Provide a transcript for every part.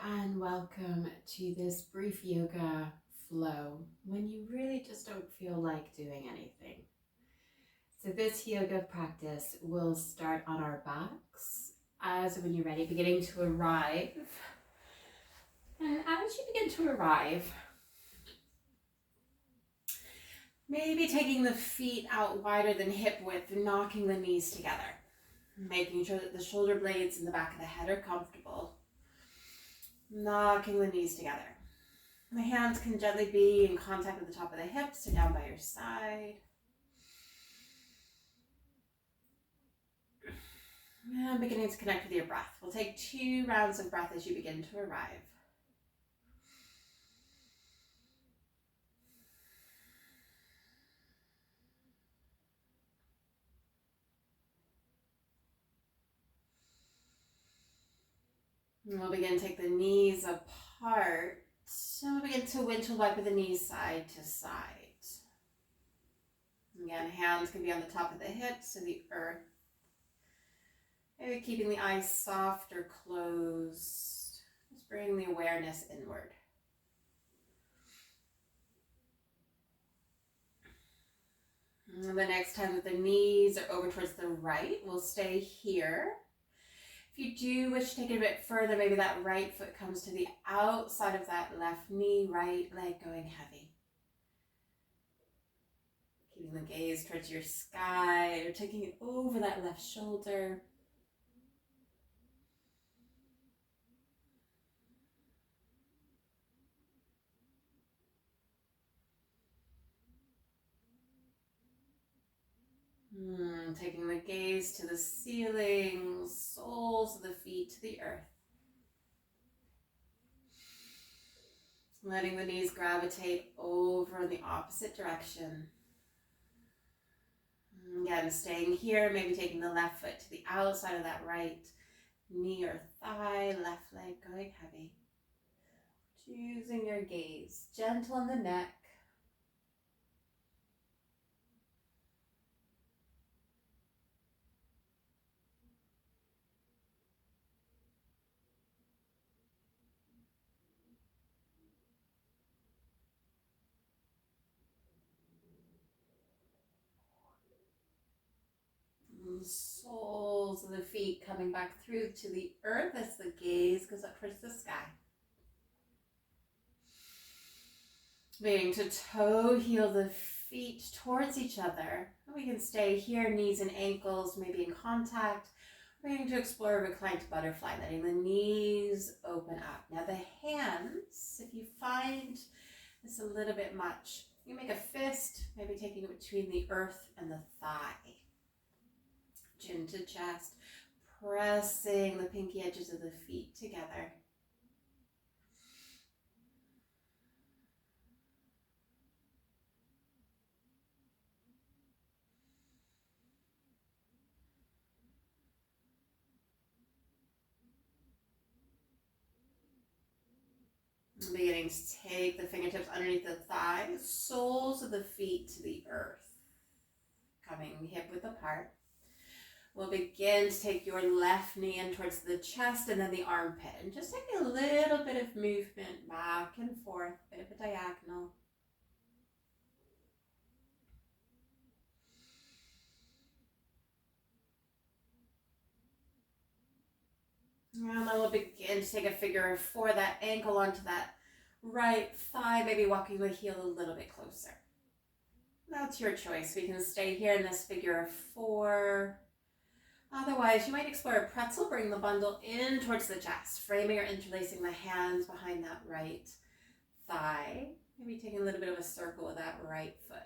and welcome to this brief yoga flow when you really just don't feel like doing anything. So this yoga practice will start on our backs as when you're ready, beginning to arrive. And as you begin to arrive, maybe taking the feet out wider than hip width, knocking the knees together, making sure that the shoulder blades in the back of the head are comfortable. Knocking the knees together. The hands can gently be in contact with the top of the hips or down by your side. And beginning to connect with your breath. We'll take 2 rounds of breath as you begin to arrive. And we'll begin to take the knees apart. So we'll begin to windshield wiper the knees side to side. Again, hands can be on the top of the hips or the earth. Maybe keeping the eyes soft or closed. Just bring the awareness inward. And the next time that the knees are over towards the right, we'll stay here. If you do wish to take it a bit further, maybe that right foot comes to the outside of that left knee, right leg going heavy. Keeping the gaze towards your sky or taking it over that left shoulder. Taking the gaze to the ceiling, soles of the feet to the earth. Letting the knees gravitate over in the opposite direction. Again, staying here, maybe taking the left foot to the outside of that right knee or thigh, left leg going heavy. Choosing your gaze, gentle on the neck. Soles of the feet coming back through to the earth as the gaze goes up towards the sky. Beginning to toe heel the feet towards each other. We can stay here, knees and ankles maybe in contact. We're going to explore a reclined butterfly, letting the knees open up. Now the hands, if you find this a little bit much, you make a fist, maybe taking it between the earth and the thigh. Chin to chest, pressing the pinky edges of the feet together. Beginning to take the fingertips underneath the thighs, soles of the feet to the earth, coming hip width apart. We'll begin to take your left knee in towards the chest and then the armpit, and just take a little bit of movement back and forth, a bit of a diagonal. And then we'll begin to take a figure of 4, that ankle onto that right thigh, maybe walking the heel a little bit closer. That's your choice. We can stay here in this figure of 4. Otherwise, you might explore a pretzel, bring the bundle in towards the chest, framing or interlacing the hands behind that right thigh. Maybe taking a little bit of a circle with that right foot.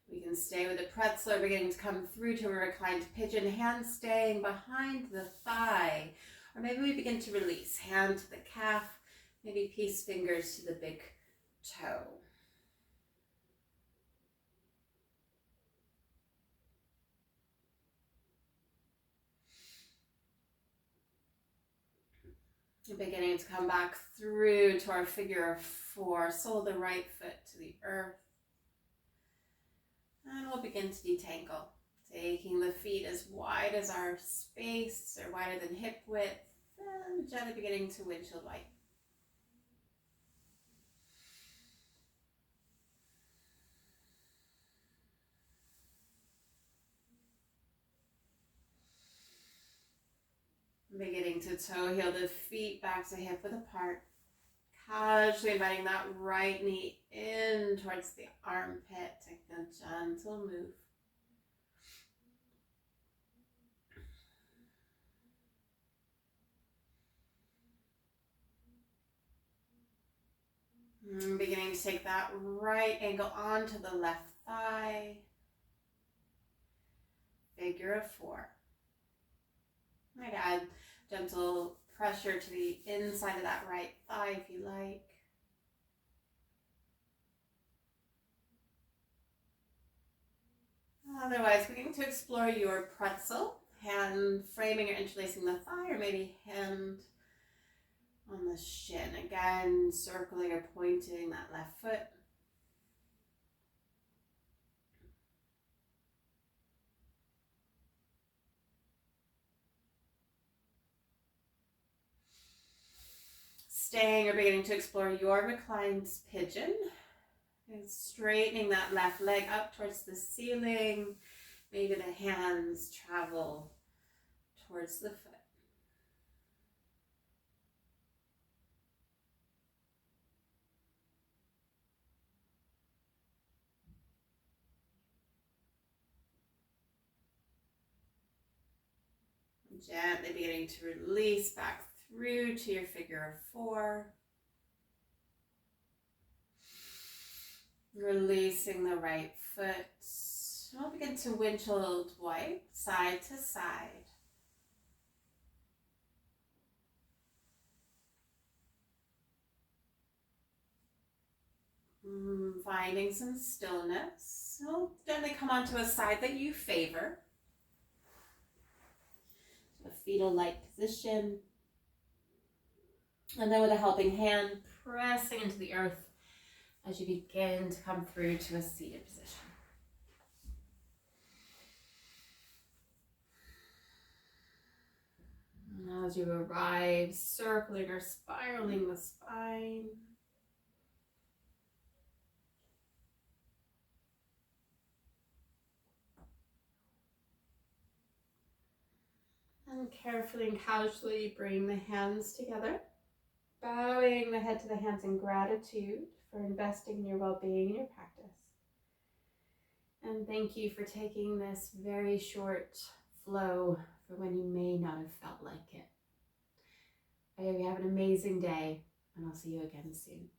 We can stay with the pretzel, beginning to come through to a reclined pigeon, hands staying behind the thigh. Or maybe we begin to release, hand to the calf, maybe peace fingers to the big toe. Beginning to come back through to our figure of 4. Sole the right foot to the earth. And we'll begin to detangle. Taking the feet as wide as our space or wider than hip width. And gently beginning to windshield wipe. Beginning to toe heel the feet back to hip width apart. Casually inviting that right knee in towards the armpit. Take a gentle move. And beginning to take that right ankle onto the left thigh. Figure of 4. Might add gentle pressure to the inside of that right thigh if you like. Otherwise, beginning to explore your pretzel, hand framing or interlacing the thigh, or maybe hand on the shin. Again, circling or pointing that left foot. Staying or beginning to explore your reclined pigeon. And straightening that left leg up towards the ceiling. Maybe the hands travel towards the foot. Gently beginning to release back through to your figure of 4. Releasing the right foot. We'll begin to windshield wipe side to side. Finding some stillness. So gently come onto a side that you favor. A fetal light position. And then with a helping hand, pressing into the earth as you begin to come through to a seated position. And as you arrive, circling or spiraling the spine. And carefully and casually bring the hands together, bowing the head to the hands in gratitude for investing in your well-being and your practice. And thank you for taking this very short flow for when you may not have felt like it. I hope you have an amazing day, and I'll see you again soon.